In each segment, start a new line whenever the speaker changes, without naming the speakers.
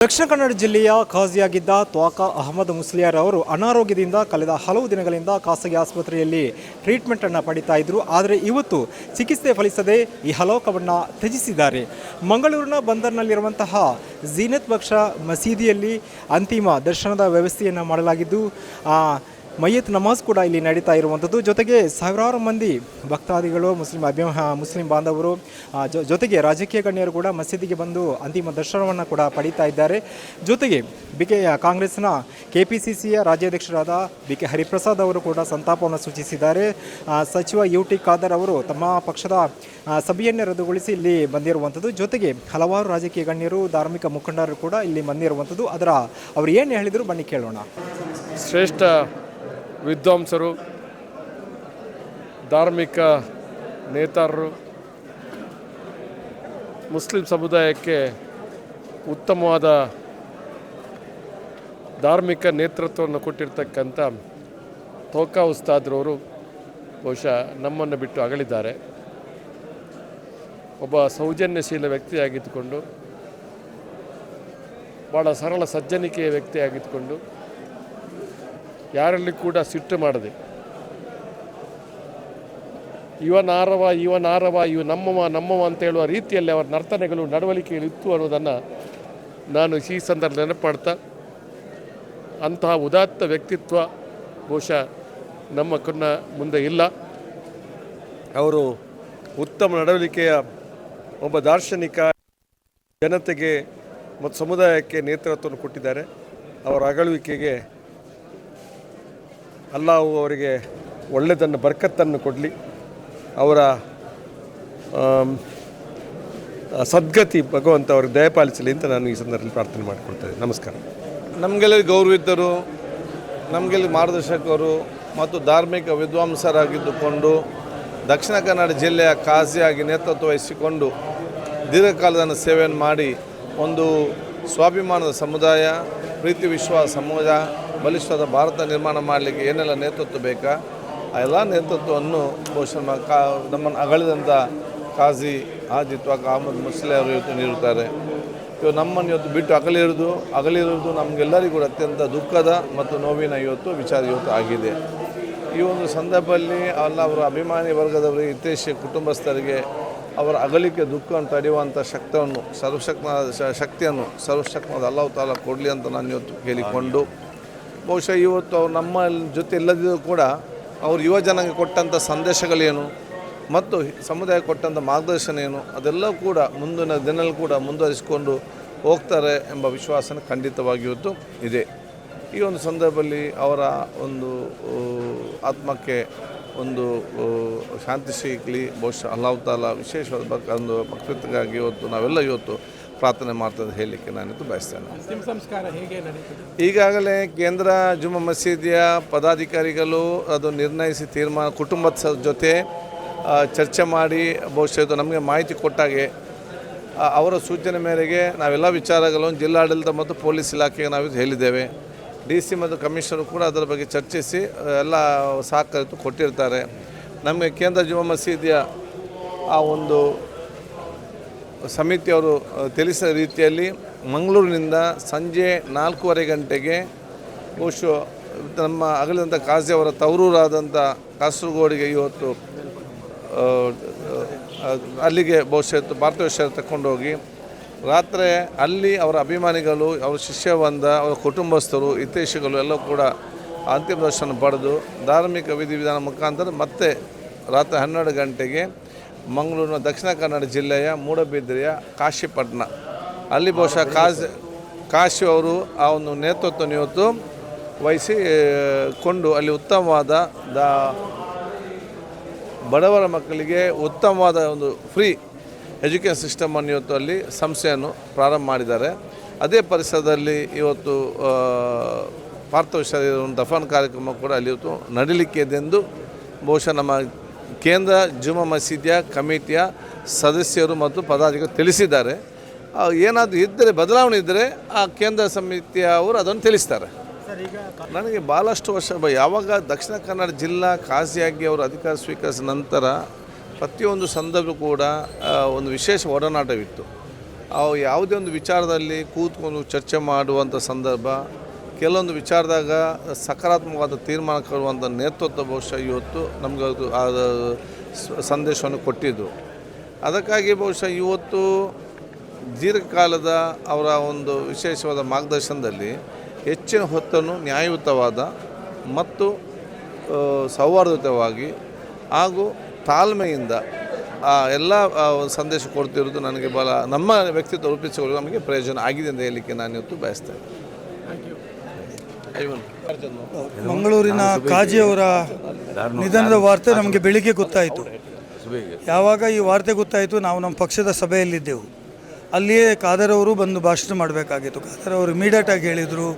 ದಕ್ಷಿಣ ಕನ್ನಡ ಜಿಲ್ಲೆಯ ಖಾಜಿಯಾಗಿದ್ದ ತ್ವಾಕ ಅಹಮದ್ ಮುಸ್ಲಿಯಾರ್ ಅವರು ಅನಾರೋಗ್ಯದಿಂದ ಕಳೆದ ಹಲವು ದಿನಗಳಿಂದ ಖಾಸಗಿ ಆಸ್ಪತ್ರೆಯಲ್ಲಿ ಟ್ರೀಟ್ಮೆಂಟನ್ನು ಪಡಿತಾ ಇದ್ದರು. ಆದರೆ ಇವತ್ತು ಚಿಕಿತ್ಸೆ ಫಲಿಸದೆ ಈ ಹಲೋಕವನ್ನು ತ್ಯಜಿಸಿದ್ದಾರೆ. ಮಂಗಳೂರಿನ ಬಂದರ್ನಲ್ಲಿರುವಂತಹ ಝೀನತ್ ಬಕ್ಷ ಮಸೀದಿಯಲ್ಲಿ ಅಂತಿಮ ದರ್ಶನದ ವ್ಯವಸ್ಥೆಯನ್ನು ಮಾಡಲಾಗಿದ್ದು ಮಯ್ಯತ್ ನಮಾಜ್ ಕೂಡ ಇಲ್ಲಿ ನಡೀತಾ ಇರುವಂಥದ್ದು. ಜೊತೆಗೆ ಸಾವಿರಾರು ಮಂದಿ ಭಕ್ತಾದಿಗಳು ಮುಸ್ಲಿಂ ಬಾಂಧವರು ಜೊತೆಗೆ ರಾಜಕೀಯ ಗಣ್ಯರು ಕೂಡ ಮಸೀದಿಗೆ ಬಂದು ಅಂತಿಮ ದರ್ಶನವನ್ನು ಕೂಡ ಪಡೀತಾ ಇದ್ದಾರೆ. ಜೊತೆಗೆ ಕಾಂಗ್ರೆಸ್ನ KPCCಯ ರಾಜ್ಯಾಧ್ಯಕ್ಷರಾದ BK ಹರಿಪ್ರಸಾದ್ ಅವರು ಕೂಡ ಸಂತಾಪವನ್ನು ಸೂಚಿಸಿದ್ದಾರೆ. ಸಚಿವ UT ಖಾದರ್ ಅವರು ತಮ್ಮ ಪಕ್ಷದ ಸಭೆಯನ್ನೇ ರದ್ದುಗೊಳಿಸಿ ಇಲ್ಲಿ ಬಂದಿರುವಂಥದ್ದು. ಜೊತೆಗೆ ಹಲವಾರು ರಾಜಕೀಯ ಗಣ್ಯರು ಧಾರ್ಮಿಕ ಮುಖಂಡರು ಕೂಡ ಇಲ್ಲಿ ಬಂದಿರುವಂಥದ್ದು. ಅವರು ಏನು ಹೇಳಿದರು ಬನ್ನಿ ಕೇಳೋಣ.
ಶ್ರೇಷ್ಠ ವಿದ್ವಾಂಸರು, ಧಾರ್ಮಿಕ ನೇತಾರರು, ಮುಸ್ಲಿಂ ಸಮುದಾಯಕ್ಕೆ ಉತ್ತಮವಾದ ಧಾರ್ಮಿಕ ನೇತೃತ್ವವನ್ನು ಕೊಟ್ಟಿರ್ತಕ್ಕಂಥ ತೋಕಾ ಉಸ್ತಾದ್ರವರು ಬಹುಶಃ ನಮ್ಮನ್ನು ಬಿಟ್ಟು ಅಗಲಿದ್ದಾರೆ. ಒಬ್ಬ ಸೌಜನ್ಯಶೀಲ ವ್ಯಕ್ತಿಯಾಗಿದ್ದುಕೊಂಡು, ಭಾಳ ಸರಳ ಸಜ್ಜನಿಕೆಯ ವ್ಯಕ್ತಿಯಾಗಿದ್ದುಕೊಂಡು, ಯಾರಲ್ಲಿ ಕೂಡ ಸಿಟ್ಟು ಮಾಡದೆ ಇವನಾರವ ಇವು ನಮ್ಮವ ಅಂತ ಹೇಳುವ ರೀತಿಯಲ್ಲಿ ಅವರ ನರ್ತನೆಗಳು ನಡವಳಿಕೆಗಳು ಇತ್ತು ಅನ್ನೋದನ್ನು ನಾನು ಈ ಸಂದರ್ಭ ನೆನಪಾಡ್ತಾ, ಅಂತಹ ಉದಾತ್ತ ವ್ಯಕ್ತಿತ್ವ ಬಹುಶಃ ನಮ್ಮ ಮುಂದೆ ಇಲ್ಲ. ಅವರು ಉತ್ತಮ ನಡವಳಿಕೆಯ ಒಬ್ಬ ದಾರ್ಶನಿಕ, ಜನತೆಗೆ ಮತ್ತು ಸಮುದಾಯಕ್ಕೆ ನೇತೃತ್ವವನ್ನು ಕೊಟ್ಟಿದ್ದಾರೆ. ಅವರ ಅಗಲುವಿಕೆಗೆ ಅಲ್ಲಾಹು ಅವರಿಗೆ ಒಳ್ಳೆಯದನ್ನು ಬರ್ಕತ್ತನ್ನು ಕೊಡಲಿ, ಅವರ ಸದ್ಗತಿ ಭಗವಂತ ಅವ್ರಿಗೆ ದಯಪಾಲಿಸಲಿ ಅಂತ ನಾನು ಈ ಸಂದರ್ಭದಲ್ಲಿ ಪ್ರಾರ್ಥನೆ ಮಾಡಿಕೊಳ್ತೇನೆ. ನಮಸ್ಕಾರ.
ನಮಗೆಲ್ಲ ಗೌರವಿದ್ದರು, ನಮಗೆಲ್ಲ ಮಾರ್ಗದರ್ಶಕರು ಮತ್ತು ಧಾರ್ಮಿಕ ವಿದ್ವಾಂಸರಾಗಿದ್ದುಕೊಂಡು ದಕ್ಷಿಣ ಕನ್ನಡ ಜಿಲ್ಲೆಯ ಖಾಜಿಯಾಗಿ ನೇತೃತ್ವ ವಹಿಸಿಕೊಂಡು ದೀರ್ಘಕಾಲದ ಸೇವೆಯನ್ನು ಮಾಡಿ ಒಂದು ಸ್ವಾಭಿಮಾನದ ಸಮುದಾಯ, ಪ್ರೀತಿ ವಿಶ್ವಾಸ ಸಮಾಜ, ಬಲಿಷ್ಠವಾದ ಭಾರತ ನಿರ್ಮಾಣ ಮಾಡಲಿಕ್ಕೆ ಏನೆಲ್ಲ ನೇತೃತ್ವ ಬೇಕಾ ಆ ಎಲ್ಲ ನೇತೃತ್ವವನ್ನು ಬಹುಶಃ ನಮ್ಮನ್ನು ಅಗಲಿದಂಥ ಖಾಜಿ ಹಾಜಿ ತ್ವಾಕ ಅಹಮದ್ ಮುಸ್ಲಿಯಾರ್ ಇವತ್ತು ನೀಡುತ್ತಾರೆ. ನಮ್ಮನ್ನು ಇವತ್ತು ಬಿಟ್ಟು ಅಗಲಿರುವುದು ನಮಗೆಲ್ಲರಿಗೂ ಕೂಡ ಅತ್ಯಂತ ದುಃಖದ ಮತ್ತು ನೋವಿನ ವಿಚಾರ ಇವತ್ತು ಆಗಿದೆ. ಈ ಒಂದು ಸಂದರ್ಭದಲ್ಲಿ ಅವರ ಅಭಿಮಾನಿ ವರ್ಗದವರಿಗೆ, ಹಿತೈಷಿ ಕುಟುಂಬಸ್ಥರಿಗೆ ಅವರ ಅಗಲಿಕೆ ದುಃಖವನ್ನು ತಡೆಯುವಂಥ ಶಕ್ತಿಯನ್ನು ಸರ್ವಶಕ್ತನಾದ ಅಲ್ಲಾಹ್ ತಾಲಾ ಕೊಡಲಿ ಅಂತ ನಾನು ಇವತ್ತು ಕೇಳಿಕೊಂಡು, ಬಹುಶಃ ಇವತ್ತು ಅವ್ರು ನಮ್ಮ ಜೊತೆ ಇಲ್ಲದಿದ್ದರೂ ಕೂಡ ಅವರು ಯುವ ಜನಾಂಗಕ್ಕೆ ಕೊಟ್ಟಂಥ ಸಂದೇಶಗಳೇನು ಮತ್ತು ಸಮುದಾಯ ಕೊಟ್ಟಂಥ ಮಾರ್ಗದರ್ಶನ ಏನು ಅದೆಲ್ಲವೂ ಕೂಡ ಮುಂದಿನ ದಿನದಲ್ಲಿ ಕೂಡ ಮುಂದುವರಿಸಿಕೊಂಡು ಹೋಗ್ತಾರೆ ಎಂಬ ವಿಶ್ವಾಸನ ಖಂಡಿತವಾಗಿ ಇವತ್ತು ಇದೆ. ಈ ಒಂದು ಸಂದರ್ಭದಲ್ಲಿ ಅವರ ಒಂದು ಆತ್ಮಕ್ಕೆ ಒಂದು ಶಾಂತಿ ಸಿಗಲಿ, ಬಹುಶಃ ಅಲ್ಲಾಹ್ ತಾಲಾ ವಿಶೇಷವಾದ ಒಂದು ಭಕ್ತಿಗಾಗಿ ಇವತ್ತು ನಾವೆಲ್ಲ ಇವತ್ತು ಪ್ರಾರ್ಥನೆ ಮಾಡ್ತದೆ ಹೇಳಲಿಕ್ಕೆ ನಾನಿತ್ತು ಬಯಸ್ತೇನೆ.
ಅಂತಿಮ ಸಂಸ್ಕಾರ ಹೇಗೆ ನಡೀತದೆ?
ಈಗಾಗಲೇ ಕೇಂದ್ರ ಜುಮ್ಮಾ ಮಸೀದಿಯ ಪದಾಧಿಕಾರಿಗಳು ಅದು ನಿರ್ಣಯಿಸಿ ಕುಟುಂಬದ ಜೊತೆ ಚರ್ಚೆ ಮಾಡಿ ಬಹುಶಃ ಇದು ನಮಗೆ ಮಾಹಿತಿ ಕೊಟ್ಟಾಗೆ ಅವರ ಸೂಚನೆ ಮೇರೆಗೆ ನಾವೆಲ್ಲ ವಿಚಾರಗಳನ್ನು ಜಿಲ್ಲಾಡಳಿತ ಮತ್ತು ಪೊಲೀಸ್ ಇಲಾಖೆಗೆ ನಾವು ಹೇಳಿದ್ದೇವೆ. DC ಮತ್ತು ಕಮಿಷನರು ಕೂಡ ಅದರ ಬಗ್ಗೆ ಚರ್ಚಿಸಿ ಎಲ್ಲ ಸಹಕರಿತು ಕೊಟ್ಟಿರ್ತಾರೆ. ನಮಗೆ ಕೇಂದ್ರ ಜುಮ್ಮಾ ಮಸೀದಿಯ ಆ ಒಂದು ಸಮಿತಿಯವರು ತಿಳಿಸಿದ ರೀತಿಯಲ್ಲಿ ಮಂಗಳೂರಿನಿಂದ ಸಂಜೆ 4:15 ಗಂಟೆಗೆ ಬಹುಶಃ ನಮ್ಮ ಅಗಲಿದಂಥ ಖಾಜಿ ಅವರ ತವರೂರಾದಂಥ ಕಾಸರಗೋಡಿಗೆ ಇವತ್ತು ಅಲ್ಲಿಗೆ ಬಹುಶಃ ಪಾರ್ಥಿವ ತಗೊಂಡೋಗಿ ರಾತ್ರಿ ಅಲ್ಲಿ ಅವರ ಅಭಿಮಾನಿಗಳು, ಅವರ ಶಿಷ್ಯವೃಂದ, ಅವರ ಕುಟುಂಬಸ್ಥರು, ಹಿತೈಷಿಗಳು ಎಲ್ಲ ಕೂಡ ಅಂತಿಮ ದರ್ಶನ ಪಡೆದು ಧಾರ್ಮಿಕ ವಿಧಿವಿಧಾನ ಮುಖಾಂತರ ಮತ್ತೆ ರಾತ್ರಿ 12 ಗಂಟೆಗೆ ಮಂಗಳೂರಿನ ದಕ್ಷಿಣ ಕನ್ನಡ ಜಿಲ್ಲೆಯ ಮೂಡಬಿದ್ರೆಯ ಕಾಶಿಪಟ್ಟಣ ಅಲ್ಲಿ ಬಹುಶಃ ಕಾಶಿ ಅವರು ಆ ಒಂದು ನೇತೃತ್ವವನ್ನು ಇವತ್ತು ವಹಿಸಿಕೊಂಡು ಅಲ್ಲಿ ಉತ್ತಮವಾದ ಬಡವರ ಮಕ್ಕಳಿಗೆ ಉತ್ತಮವಾದ ಒಂದು ಫ್ರೀ ಎಜುಕೇಷನ್ ಸಿಸ್ಟಮನ್ನು ಇವತ್ತು ಅಲ್ಲಿ ಸಂಸ್ಥೆಯನ್ನು ಪ್ರಾರಂಭ ಮಾಡಿದ್ದಾರೆ. ಅದೇ ಪರಿಸರದಲ್ಲಿ ಇವತ್ತು ಪಾರ್ಥಿವ ಶರೀರವನ್ನು ದಫನ್ ಕಾರ್ಯಕ್ರಮ ಕೂಡ ಅಲ್ಲಿ ಇವತ್ತು ನಡೀಲಿಕ್ಕೆದೆಂದು ಬಹುಶಃ ನಮ್ಮ ಕೇಂದ್ರ ಜುಮ್ಮಾ ಮಸೀದಿಯ ಕಮಿಟಿಯ ಸದಸ್ಯರು ಮತ್ತು ಪದಾಧಿಕಾರಿಗಳು ತಿಳಿಸಿದ್ದಾರೆ. ಏನಾದರೂ ಇದ್ದರೆ ಬದಲಾವಣೆ ಇದ್ದರೆ ಆ ಕೇಂದ್ರ ಸಮಿತಿಯವರು ಅದನ್ನು ತಿಳಿಸ್ತಾರೆ. ನನಗೆ ಭಾಳಷ್ಟು ವರ್ಷ ಯಾವಾಗ ದಕ್ಷಿಣ ಕನ್ನಡ ಜಿಲ್ಲಾ ಖಾಜಿಯಾಗಿ ಅವರು ಅಧಿಕಾರ ಸ್ವೀಕರಿಸಿದ ನಂತರ ಪ್ರತಿಯೊಂದು ಸಂದರ್ಭ ಕೂಡ ಒಂದು ವಿಶೇಷ ಒಡನಾಟವಿತ್ತು. ಅವು ಯಾವುದೇ ಒಂದು ವಿಚಾರದಲ್ಲಿ ಕೂತ್ಕೊಂಡು ಚರ್ಚೆ ಮಾಡುವಂಥ ಸಂದರ್ಭ, ಕೆಲವೊಂದು ವಿಚಾರದಾಗ ಸಕಾರಾತ್ಮಕವಾದ ತೀರ್ಮಾನ ಕೊಡುವಂಥ ನೇತೃತ್ವ ಬಹುಶಃ ಇವತ್ತು ನಮಗೆ ಅದು ಆ ಸಂದೇಶವನ್ನು ಕೊಟ್ಟಿದ್ದರು. ಅದಕ್ಕಾಗಿ ಬಹುಶಃ ಇವತ್ತು ದೀರ್ಘಕಾಲದ ಅವರ ಒಂದು ವಿಶೇಷವಾದ ಮಾರ್ಗದರ್ಶನದಲ್ಲಿ ಹೆಚ್ಚಿನ ಹೊತ್ತನ್ನು ನ್ಯಾಯಯುತವಾದ ಮತ್ತು ಸೌಹಾರ್ದಯುತವಾಗಿ ಹಾಗೂ ತಾಳ್ಮೆಯಿಂದ ಎಲ್ಲ ಸಂದೇಶ ಕೊಡ್ತಿರೋದು ನನಗೆ ಭಾಳ ನಮ್ಮ ವ್ಯಕ್ತಿತ್ವ ರೂಪಿಸಿಕೊಳ್ಳಲು ನಮಗೆ ಪ್ರಯೋಜನ ಆಗಿದೆ ಅಂತ ಹೇಳಲಿಕ್ಕೆ ನಾನು ಇವತ್ತು ಬಯಸ್ತೇನೆ.
ಮಂಗಳೂರಿನ ಕಾಜಿಯವರ ನಿಧನದ ವಾರ್ತೆ ನಮಗೆ ಬೆಳಿಗ್ಗೆ ಗೊತ್ತಾಯಿತು. ಯಾವಾಗ ಈ ವಾರ್ತೆ ಗೊತ್ತಾಯಿತು ನಾವು ನಮ್ಮ ಪಕ್ಷದ ಸಭೆಯಲ್ಲಿದ್ದೆವು. ಅಲ್ಲಿಯೇ ಖಾದರ್ ಅವರು ಬಂದು ಭಾಷಣ ಮಾಡಬೇಕಾಗಿತ್ತು. ಖಾದರ್ ಅವರು ಇಮಿಡಿಯೇಟಾಗಿ ಹೇಳಿದರು,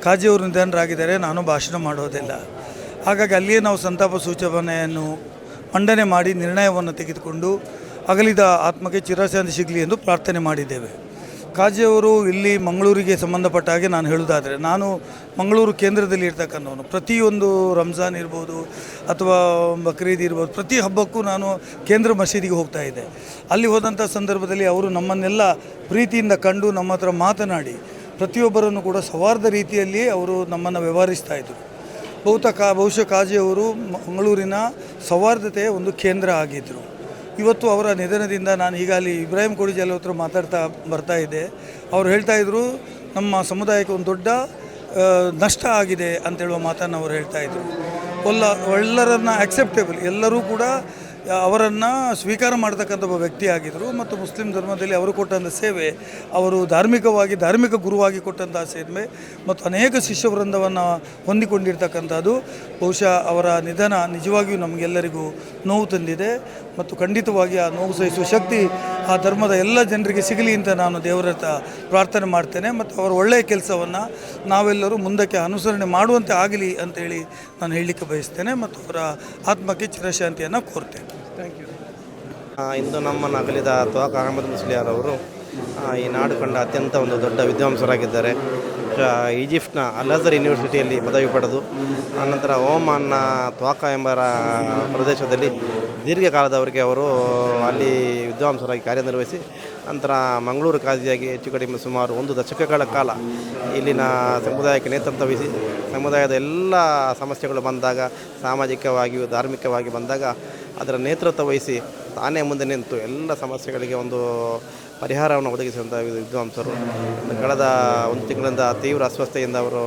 ಕಾಜಿಯವರು ನಿಧನರಾಗಿದ್ದಾರೆ, ನಾನು ಭಾಷಣ ಮಾಡೋದಿಲ್ಲ. ಹಾಗಾಗಿ ಅಲ್ಲಿಯೇ ನಾವು ಸಂತಾಪ ಸೂಚನೆಯನ್ನು ಮಂಡನೆ ಮಾಡಿ ನಿರ್ಣಯವನ್ನು ತೆಗೆದುಕೊಂಡು ಅಗಲಿದ ಆತ್ಮಕ್ಕೆ ಚಿರಶಾಂತಿ ಸಿಗಲಿ ಎಂದು ಪ್ರಾರ್ಥನೆ ಮಾಡಿದ್ದೇವೆ. ಕಾಜಿಯವರು ಇಲ್ಲಿ ಮಂಗಳೂರಿಗೆ ಸಂಬಂಧಪಟ್ಟ ಹಾಗೆ ನಾನು ಹೇಳುವುದಾದರೆ, ನಾನು ಮಂಗಳೂರು ಕೇಂದ್ರದಲ್ಲಿ ಇರ್ತಕ್ಕಂಥವನು. ಪ್ರತಿಯೊಂದು ರಂಜಾನ್ ಇರ್ಬೋದು ಅಥವಾ ಬಕ್ರೀದ್ ಇರ್ಬೋದು, ಪ್ರತಿ ಹಬ್ಬಕ್ಕೂ ನಾನು ಕೇಂದ್ರ ಮಸೀದಿಗೆ ಹೋಗ್ತಾ ಇದ್ದೆ. ಅಲ್ಲಿ ಹೋದಂಥ ಸಂದರ್ಭದಲ್ಲಿ ಅವರು ನಮ್ಮನ್ನೆಲ್ಲ ಪ್ರೀತಿಯಿಂದ ಕಂಡು ನಮ್ಮ ಹತ್ರ ಮಾತನಾಡಿ ಪ್ರತಿಯೊಬ್ಬರನ್ನು ಕೂಡ ಸೌಹಾರ್ದ ರೀತಿಯಲ್ಲಿಯೇ ಅವರು ನಮ್ಮನ್ನು ವ್ಯವಹರಿಸ್ತಾಯಿದ್ರು. ಬಹುಶಃ ಕಾಜಿಯವರು ಮಂಗಳೂರಿನ ಸೌಹಾರ್ದತೆಯ ಒಂದು ಕೇಂದ್ರ ಆಗಿದ್ದರು. ಇವತ್ತು ಅವರ ನಿಧನದಿಂದ ನಾನು ಈಗ ಅಲ್ಲಿ ಇಬ್ರಾಹಿಂ ಕೋಡಿಜಾಲ್ ಹತ್ರ ಮಾತಾಡ್ತಾ ಬರ್ತಾ ಇದ್ದೆ. ಅವರು ಹೇಳ್ತಾಯಿದ್ರು, ನಮ್ಮ ಸಮುದಾಯಕ್ಕೆ ಒಂದು ದೊಡ್ಡ ನಷ್ಟ ಆಗಿದೆ ಅಂತೇಳುವ ಮಾತನ್ನು ಅವರು ಹೇಳ್ತಾಯಿದ್ರು. ಎಲ್ಲರನ್ನ ಆಕ್ಸೆಪ್ಟೇಬಲ್, ಎಲ್ಲರೂ ಕೂಡ ಅವರನ್ನು ಸ್ವೀಕಾರ ಮಾಡ್ತಕ್ಕಂಥ ಒಬ್ಬ ವ್ಯಕ್ತಿಯಾಗಿದ್ದರು. ಮತ್ತು ಮುಸ್ಲಿಂ ಧರ್ಮದಲ್ಲಿ ಅವರು ಕೊಟ್ಟಂಥ ಸೇವೆ, ಅವರು ಧಾರ್ಮಿಕ ಗುರುವಾಗಿ ಕೊಟ್ಟಂಥ ಸೇವೆ ಮತ್ತು ಅನೇಕ ಶಿಷ್ಯವೃಂದವನ್ನು ಹೊಂದಿಕೊಂಡಿರ್ತಕ್ಕಂಥದ್ದು ಬಹುಶಃ ಅವರ ನಿಧನ ನಿಜವಾಗಿಯೂ ನಮಗೆಲ್ಲರಿಗೂ ನೋವು ತಂದಿದೆ. ಮತ್ತು ಖಂಡಿತವಾಗಿ ಆ ನೋವು ಸಹಿಸುವ ಶಕ್ತಿ ಆ ಧರ್ಮದ ಎಲ್ಲ ಜನರಿಗೆ ಸಿಗಲಿ ಅಂತ ನಾನು ದೇವರ ಹತ್ರ ಪ್ರಾರ್ಥನೆ ಮಾಡ್ತೇನೆ. ಮತ್ತು ಅವರ ಒಳ್ಳೆಯ ಕೆಲಸವನ್ನು ನಾವೆಲ್ಲರೂ ಮುಂದಕ್ಕೆ ಅನುಸರಣೆ ಮಾಡುವಂತೆ ಆಗಲಿ ಅಂತೇಳಿ ನಾನು ಹೇಳಲಿಕ್ಕೆ ಬಯಸ್ತೇನೆ ಮತ್ತು ಅವರ ಆತ್ಮಕ್ಕೆ ಚಿರಶಾಂತಿಯನ್ನು ಕೋರ್ತೇನೆ. Thank you.
ಇಂದು ನಮ್ಮನ್ನು ಅಗಲಿದ ತ್ವಾಕ ಅಹಮದ್ ಮುಸ್ಲಿಯಾರ್ ಅವರು ಈ ನಾಡು ಕಂಡ ಅತ್ಯಂತ ಒಂದು ದೊಡ್ಡ ವಿದ್ವಾಂಸರಾಗಿದ್ದಾರೆ. ಈಜಿಪ್ಟ್ನ ಅಲ್ ಅಜರ್ ಯೂನಿವರ್ಸಿಟಿಯಲ್ಲಿ ಪದವಿ ಪಡೆದು ಆನಂತರ ಓಮಾನ್ನ ತ್ವಾಕ ಎಂಬ ಪ್ರದೇಶದಲ್ಲಿ ದೀರ್ಘಕಾಲದವರೆಗೆ ಅವರು ಅಲ್ಲಿ ವಿದ್ವಾಂಸರಾಗಿ ಕಾರ್ಯನಿರ್ವಹಿಸಿ ನಂತರ ಮಂಗಳೂರು ಕಾಜಿಯಾಗಿ ಹೆಚ್ಚು ಕಡಿಮೆ ಸುಮಾರು 1 ದಶಕಗಳ ಕಾಲ ಇಲ್ಲಿನ ಸಮುದಾಯಕ್ಕೆ ನೇತೃತ್ವ ವಹಿಸಿ ಸಮುದಾಯದ ಎಲ್ಲ ಸಮಸ್ಯೆಗಳು ಬಂದಾಗ, ಸಾಮಾಜಿಕವಾಗಿಯೂ ಧಾರ್ಮಿಕವಾಗಿ ಬಂದಾಗ ಅದರ ನೇತೃತ್ವ ವಹಿಸಿ ತಾನೇ ಮುಂದೆ ನಿಂತು ಎಲ್ಲ ಸಮಸ್ಯೆಗಳಿಗೆ ಒಂದು ಪರಿಹಾರವನ್ನು ಒದಗಿಸುವಂಥ ವಿದ್ವಾಂಸರು. ಕಳೆದ 1 ತಿಂಗಳಿಂದ ತೀವ್ರ ಅಸ್ವಸ್ಥತೆಯಿಂದ ಅವರು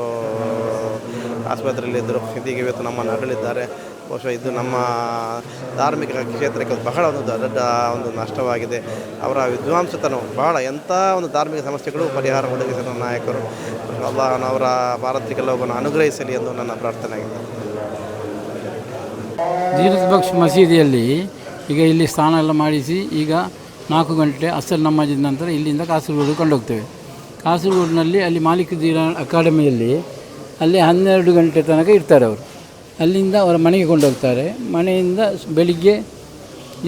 ಆಸ್ಪತ್ರೆಯಲ್ಲಿದ್ದರು. ಇದೀಗ ಇವತ್ತು ನಮ್ಮನ್ನು ಅಗಲಿದ್ದಾರೆ. ಬಹುಶಃ ಇದು ನಮ್ಮ ಧಾರ್ಮಿಕ ಕ್ಷೇತ್ರಕ್ಕೆ ಬಹಳ ಒಂದು ದೊಡ್ಡ ಒಂದು ನಷ್ಟವಾಗಿದೆ. ಅವರ ವಿದ್ವಾಂಸತನ ಬಹಳ ಎಂಥ ಒಂದು ಧಾರ್ಮಿಕ ಸಮಸ್ಯೆಗಳು ಪರಿಹಾರ ಒದಗಿಸಿದ ನಾಯಕರು. ಅವರ ಪಾರತ್ರಿಕೆಲ್ಲವನ್ನು ಅನುಗ್ರಹಿಸಲಿ ಎಂದು ನನ್ನ ಪ್ರಾರ್ಥನೆ ಆಗಿದೆ.
ಜೀರತ್ ಬಕ್ಷ್ ಮಸೀದಿಯಲ್ಲಿ ಈಗ ಇಲ್ಲಿ ಸ್ನಾನ ಎಲ್ಲ ಮಾಡಿಸಿ ಈಗ 4 ಗಂಟೆ ಅಸಲ್ ನಮಾಜಿದ ನಂತರ ಇಲ್ಲಿಂದ ಕಾಸರಗೋಡು ಕೊಂಡೋಗ್ತೇವೆ. ಕಾಸರಗೋಡಿನಲ್ಲಿ ಅಲ್ಲಿ ಮಾಲಿಕ್ ದೀನಾರ್ ಅಕಾಡೆಮಿಯಲ್ಲಿ ಅಲ್ಲಿ 12 ಗಂಟೆ ತನಕ ಇರ್ತಾರೆ ಅವರು. ಅಲ್ಲಿಂದ ಅವರ ಮನೆಗೆ ಕೊಂಡೋಗ್ತಾರೆ. ಮನೆಯಿಂದ ಬೆಳಿಗ್ಗೆ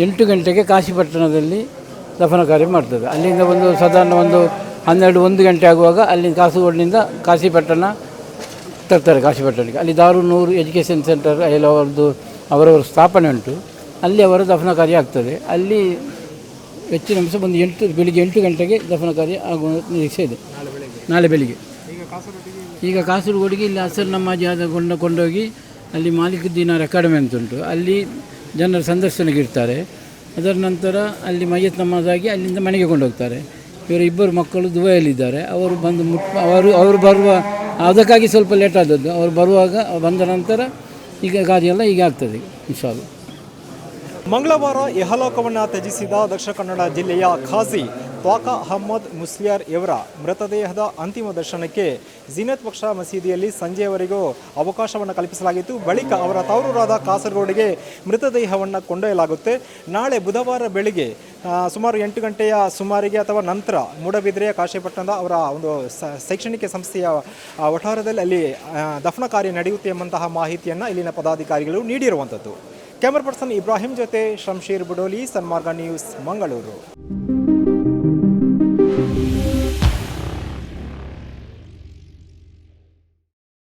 8 ಗಂಟೆಗೆ ಕಾಶಿಪಟ್ಟಣದಲ್ಲಿ ದಫನ ಕಾರ್ಯ ಮಾಡ್ತದೆ. ಅಲ್ಲಿಂದ ಸಾಧಾರಣ 12-1 ಗಂಟೆ ಆಗುವಾಗ ಅಲ್ಲಿ ಕಾಸರಗೋಡಿನಿಂದ ಕಾಶಿಪಟ್ಟಣ ತರ್ತಾರೆ. ಕಾಶಿಪಟ್ಟಣಕ್ಕೆ ಅಲ್ಲಿ ದಾರುನ್ನೂರ್ ಎಜುಕೇಷನ್ ಸೆಂಟರ್ ಎಲ್ಲ ಅವರವರ ಸ್ಥಾಪನೆ ಉಂಟು. ಅಲ್ಲಿ ಅವರ ದಫನ ಕಾರ್ಯ ಆಗ್ತದೆ. ಅಲ್ಲಿ ಹೆಚ್ಚಿನ ಅಂಶ ಬೆಳಿಗ್ಗೆ 8 ಗಂಟೆಗೆ ದಫನ ಕಾರ್ಯ ಆಗುವ ನಿರೀಕ್ಷೆ ಇದೆ. ನಾಳೆ ಬೆಳಿಗ್ಗೆ ಈಗ ಕಾಸರಗೋಡಿಗೆ ಇಲ್ಲಿ ಅಸರ್ ನಮಾಜಿ ಕೊಂಡೋಗಿ ಅಲ್ಲಿ ಮಾಲಿಕ್ ದೀನಾರ್ ಅಕಾಡೆಮಿ ಅಂತ ಉಂಟು. ಅಲ್ಲಿ ಜನರ ಸಂದರ್ಶನಕ್ಕೆ ಇರ್ತಾರೆ. ಅದರ ನಂತರ ಅಲ್ಲಿ ಮಯ್ಯತ್ ನಮಾಜಾಗಿ ಅಲ್ಲಿಂದ ಮನೆಗೆ ಕೊಂಡೋಗ್ತಾರೆ. ಇವರ 2 ಮಕ್ಕಳು ದುಬೈಯಲ್ಲಿದ್ದಾರೆ. ಅವರು ಅವರು ಬರುವ ಅದಕ್ಕಾಗಿ ಸ್ವಲ್ಪ ಲೇಟ್ ಆದದ್ದು. ಅವರು ಬರುವಾಗ ಬಂದ ನಂತರ ಈಗ ಕಾರ್ಯ ಈಗ ಆಗ್ತದೆ ಇನ್ಶಾಅಲ್ಲಾ.
ಮಂಗಳವಾರ ಇಹಲೋಕವನ್ನು ತ್ಯಜಿಸಿದ ದಕ್ಷಿಣ ಕನ್ನಡ ಜಿಲ್ಲೆಯ ಖಾಜಿ ತ್ವಾಕ ಅಹಮದ್ ಮುಸ್ಲಿಯಾರ್ ಇವರ ಮೃತದೇಹದ ಅಂತಿಮ ದರ್ಶನಕ್ಕೆ ಝೀನತ್ ಬಕ್ಷ ಮಸೀದಿಯಲ್ಲಿ ಸಂಜೆಯವರೆಗೂ ಅವಕಾಶವನ್ನು ಕಲ್ಪಿಸಲಾಗಿತ್ತು. ಬಳಿಕ ಅವರ ತವರೂರಾದ ಕಾಸರಗೋಡಿಗೆ ಮೃತದೇಹವನ್ನು ಕೊಂಡೊಯ್ಯಲಾಗುತ್ತೆ. ನಾಳೆ ಬುಧವಾರ ಬೆಳಿಗ್ಗೆ ಸುಮಾರು 8 ಗಂಟೆಯ ಸುಮಾರಿಗೆ ಅಥವಾ ನಂತರ ಮೂಡಬಿದ್ರೆಯ ಕಾಶಿಪಟ್ಟಣದ ಅವರ ಒಂದು ಶೈಕ್ಷಣಿಕ ಸಂಸ್ಥೆಯ ವಠಾರದಲ್ಲಿ ಅಲ್ಲಿ ದಫನ ಕಾರ್ಯ ನಡೆಯುತ್ತೆ ಎಂಬಂತಹ ಮಾಹಿತಿಯನ್ನು ಇಲ್ಲಿನ ಪದಾಧಿಕಾರಿಗಳು ನೀಡಿರುವಂಥದ್ದು. ಕ್ಯಾಮರಾ ಪರ್ಸನ್ ಇಬ್ರಾಹಿಂ ಜೊತೆ ಶಂಶೀರ್ ಬುಡೋಲಿ, ಸನ್ಮಾರ್ಗ ನ್ಯೂಸ್, ಮಂಗಳೂರು.